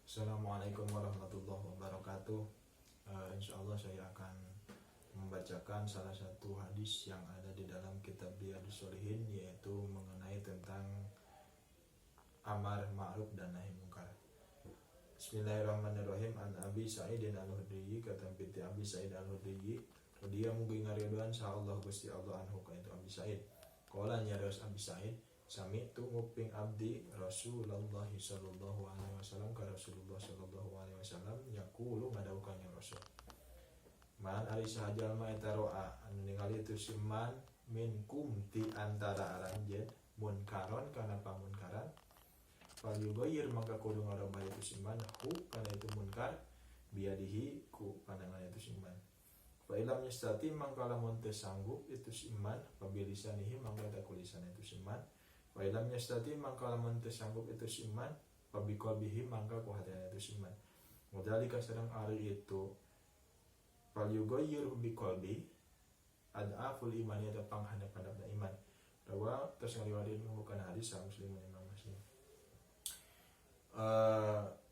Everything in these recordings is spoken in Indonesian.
Assalamualaikum warahmatullahi wabarakatuh. Insya Allah saya akan membacakan salah satu hadis yang ada di dalam kitab Riyadhus Shalihin, yaitu mengenai tentang amar ma'ruf dan nahi munkar. Bismillahirrahmanirrahim. An Abi Sa'idin Al-Khudri, kata binti Abi Sa'id Al-Khudri, dia mungkin ngaridoan sa'allahu Gusti Allah anhu ka itu Abi Sa'id. Qala nyarios Abi Sa'id, sami tu nguping abdi Rasulullah sallallahu alaihi wasallam ka Rasulullah sallallahu alaihi wasallam yaqulu ngadawukannya Rasul. Man ari sahajal ma eta roa anu ningali itu siman minkum ti antara aranjeun munkaron kana pamunkaran fal yughayir maka kudu ngarubah itu siman hu kana itu munkar biadihi ku pandangan itu siman. Fa ilam yastati mangka lamun teu sanggup itu siman pabilisanihi mangka eta kulisan itu siman. Wa ilam yastati mangka lamun teu sanggup itu siman pabiqalbihi mangka ku hatena itu siman. Mudalika sareng ari itu fal yughayyiru biqalbi adaful iman eta panghandap-handapna iman. Rawa tos ngariwayatkeun bukan hadis Muslim Imam Muslim.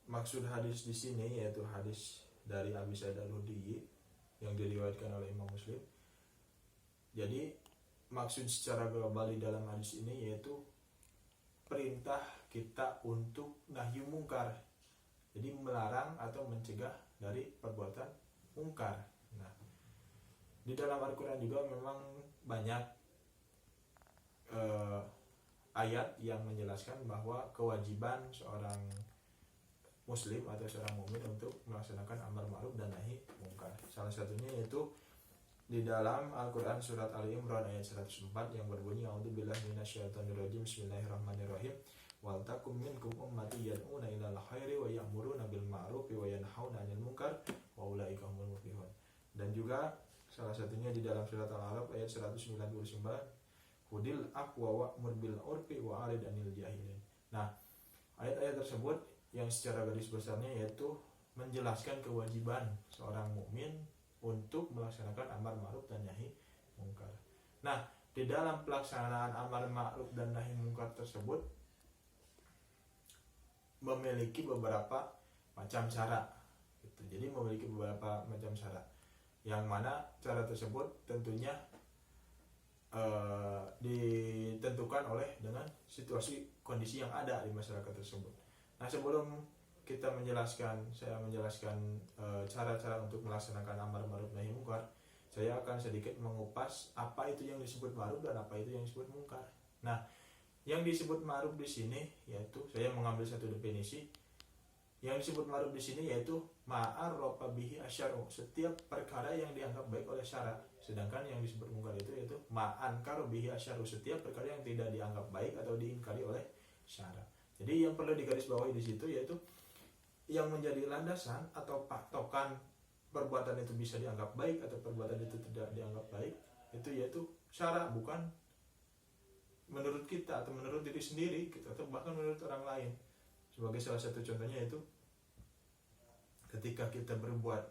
Maksud hadis di sini yaitu hadis dari Abi Sa'id Al-Khudri yang diriwayatkan oleh Imam Muslim. Jadi maksud secara global di dalam hadis ini yaitu perintah kita untuk nahyu mungkar. Jadi melarang atau mencegah dari perbuatan mungkar. Nah, di dalam Al-Quran juga memang banyak ayat yang menjelaskan bahwa kewajiban seorang muslim atau seorang mukmin untuk melaksanakan amar ma'ruf dan nahi mungkar. Salah satunya yaitu di dalam Al-Quran surat Ali Imran ayat 104 yang berbunyi a'udzubillahi minasyaitonirrajim bismillahirrahmanirrahim wal takum minkum ummati yad'una ilal khairi wa ya'muruna bil ma'rufi wa yanhauna 'anil munkar wa ulaika humul muflihun. Dan juga salah satunya di dalam surat Al-A'raf ayat 199 hudil aqwa wa'mur bil urfi wa 'arid 'anil jahilin. Nah, ayat-ayat tersebut yang secara garis besarnya yaitu menjelaskan kewajiban seorang mukmin untuk melaksanakan amar ma'ruf dan nahi mungkar. Nah, di dalam pelaksanaan amar ma'ruf dan nahi mungkar tersebut memiliki beberapa macam cara. Gitu. Jadi memiliki beberapa macam cara. Yang mana cara tersebut tentunya ditentukan oleh dengan situasi kondisi yang ada di masyarakat tersebut. Nah, sebelum saya menjelaskan cara-cara untuk melaksanakan amar ma'ruf nahi mungkar, saya akan sedikit mengupas apa itu yang disebut ma'ruf dan apa itu yang disebut mungkar. Nah, yang disebut ma'ruf di sini yaitu saya mengambil satu definisi. Yang disebut ma'ruf di sini yaitu ma'arrafa bihi asy'aru, setiap perkara yang dianggap baik oleh syara. Sedangkan yang disebut mungkar itu yaitu ma'ankar bihi asy'aru, setiap perkara yang tidak dianggap baik atau diingkari oleh syara. Jadi yang perlu digarisbawahi di situ yaitu yang menjadi landasan atau patokan perbuatan itu bisa dianggap baik atau perbuatan itu tidak dianggap baik itu yaitu syara, bukan menurut kita atau menurut diri sendiri gitu, atau bahkan menurut orang lain. Sebagai salah satu contohnya yaitu ketika kita berbuat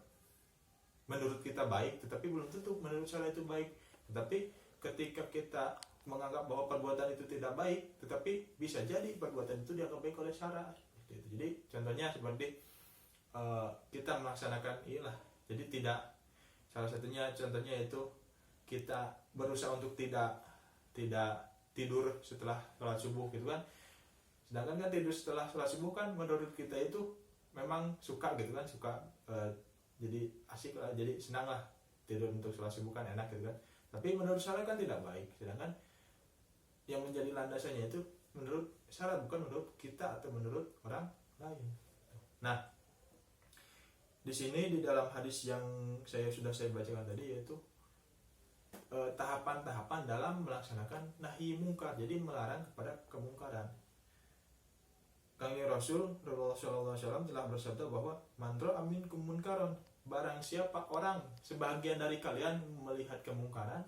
menurut kita baik tetapi belum tentu menurut syara itu baik. Tetapi ketika kita menganggap bahwa perbuatan itu tidak baik tetapi bisa jadi perbuatan itu dianggap baik oleh syara. Jadi contohnya seperti kita melaksanakan inilah. Jadi tidak, salah satunya contohnya itu kita berusaha untuk tidak tidur setelah sholat subuh gitu kan. Sedangkan kan tidur setelah sholat subuh kan menurut kita itu memang suka gitu kan, suka jadi asik lah, jadi senang lah tidur untuk sholat subuh kan enak gitu kan. Tapi menurut syara kan tidak baik. Sedangkan yang menjadi landasannya itu menurut syara, bukan menurut kita atau menurut orang lain. Nah, di sini di dalam hadis yang saya bacakan tadi yaitu tahapan-tahapan dalam melaksanakan nahi mungkar, jadi melarang kepada kemungkaran. Kangjeng Rasul sallallahu alaihi wasallam telah bersabda bahwa mantra amin kumunkaron, barang siapa orang sebagian dari kalian melihat kemungkaran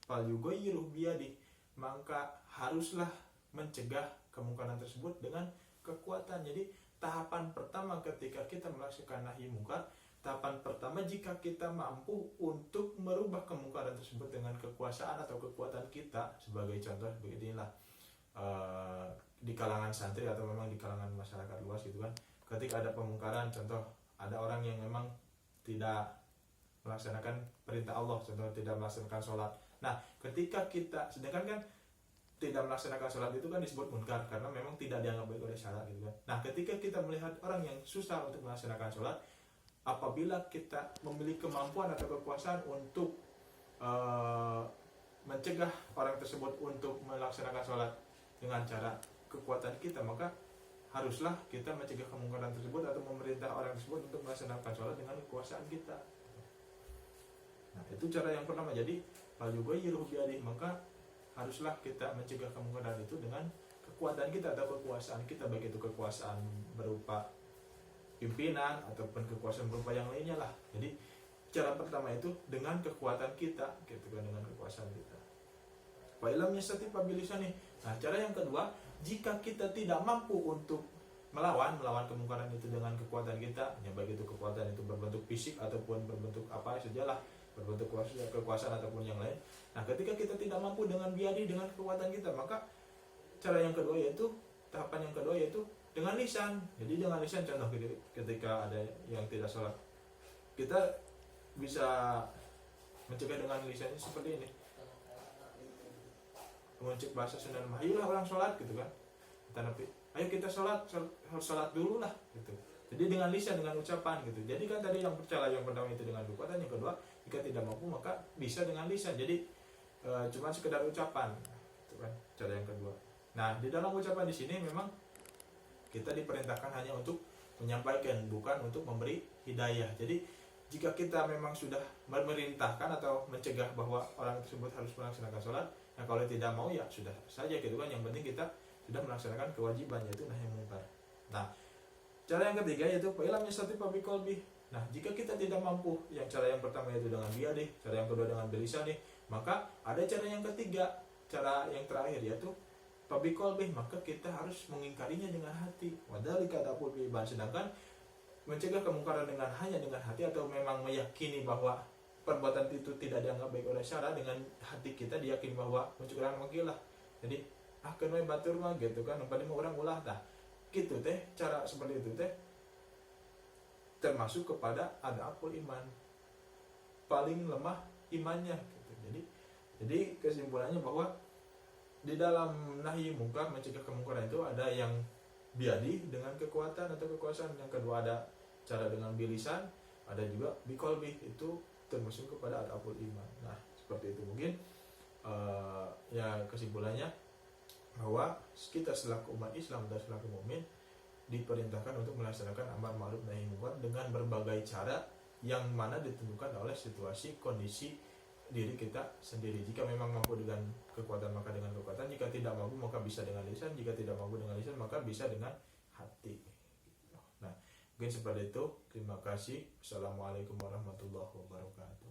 fal yughayyiru biyadi, maka haruslah mencegah kemungkaran tersebut dengan kekuatan. Jadi tahapan pertama ketika kita melaksanakan nahi mungkar, tahapan pertama jika kita mampu untuk merubah kemungkaran tersebut dengan kekuasaan atau kekuatan kita. Sebagai contoh beginilah, di kalangan santri atau memang di kalangan masyarakat luas gitu kan, ketika ada pemungkaran, contoh ada orang yang memang tidak melaksanakan perintah Allah, contoh tidak melaksanakan sholat. Nah, ketika kita, sedangkan kan tidak melaksanakan sholat itu kan disebut munkar karena memang tidak dianggap baik oleh syariat gitu kan. Nah, ketika kita melihat orang yang susah untuk melaksanakan sholat, apabila kita memiliki kemampuan atau kekuasaan untuk mencegah orang tersebut untuk melaksanakan sholat dengan cara kekuatan kita, maka haruslah kita mencegah kemungkaran tersebut atau memerintah orang tersebut untuk melaksanakan sholat dengan kekuasaan kita. Nah, itu cara yang pertama. Jadi falyughayyirhu biyadihi, maka haruslah kita mencegah kemungkaran itu dengan kekuatan kita atau kekuasaan kita, baik itu kekuasaan berupa pimpinan ataupun kekuasaan berupa yang lainnya lah. Jadi cara pertama itu dengan kekuatan kita, gitu kan, dengan kekuasaan kita. Wa illam yastati fa bilisani. Nah, cara yang kedua, jika kita tidak mampu untuk melawan kemungkaran itu dengan kekuatan kita, ya baik itu kekuatan itu berbentuk fisik ataupun berbentuk apa sajalah, berbentuk kekuasaan ataupun yang lain. Nah, ketika kita tidak mampu dengan biadi, dengan kekuatan kita, maka cara yang kedua yaitu, tahapan yang kedua yaitu dengan lisan. Jadi dengan lisan, contoh ketika ada yang tidak sholat, kita bisa mencegah dengan lisannya seperti ini, mengucap bahasa Sunda, ayolah orang sholat gitu kan, kita nabi, ayo kita sholat dulu lah gitu. Jadi dengan lisan, dengan ucapan gitu. Jadi kan tadi yang pertama itu dengan kekuatan, yang kedua jika tidak mampu maka bisa dengan lisan. Jadi cuma sekedar ucapan gitu kan, cara yang kedua. Nah, di dalam ucapan di sini memang kita diperintahkan hanya untuk menyampaikan, bukan untuk memberi hidayah. Jadi jika kita memang sudah memerintahkan atau mencegah bahwa orang tersebut harus melaksanakan sholat, nah kalau tidak mau ya sudah saja gitu kan. Yang penting kita sudah melaksanakan kewajiban, yaitu nahi munkar. Nah, cara yang ketiga yaitu fa illam yastati fa biqalbi. Nah, jika kita tidak mampu, yang cara yang pertama yaitu dengan biyadih, cara yang kedua dengan bilisani, maka ada cara yang ketiga, cara yang terakhir yaitu fa biqalbi, maka kita harus mengingkarinya dengan hati. Wadzalika ta'ful bi iban, sedangkan mencegah kemungkaran hanya dengan hati atau memang meyakini bahwa perbuatan itu tidak dianggap baik oleh syara, dengan hati kita diyakini bahwa mencegah makilah. Jadi kenoi batur mah gitu kan, umpamanya orang ulah tah gitu teh, cara seperti itu teh termasuk kepada adaful iman, paling lemah imannya gitu. Jadi kesimpulannya bahwa di dalam nahi mungkar, mencegah kemungkaran itu ada yang biadi dengan kekuatan atau kekuasaan, yang kedua ada cara dengan bilisan, ada juga biqalbi, itu termasuk kepada adaful iman. Nah, seperti itu mungkin ya kesimpulannya bahwa kita selaku umat Islam dan selaku mukmin diperintahkan untuk melaksanakan amar ma'ruf nahi munkar dengan berbagai cara yang mana ditentukan oleh situasi kondisi diri kita sendiri. Jika memang mampu dengan kekuatan maka dengan kekuatan, jika tidak mampu maka bisa dengan lisan, jika tidak mampu dengan lisan maka bisa dengan hati. Nah, mungkin seperti itu. Terima kasih. Assalamualaikum warahmatullahi wabarakatuh.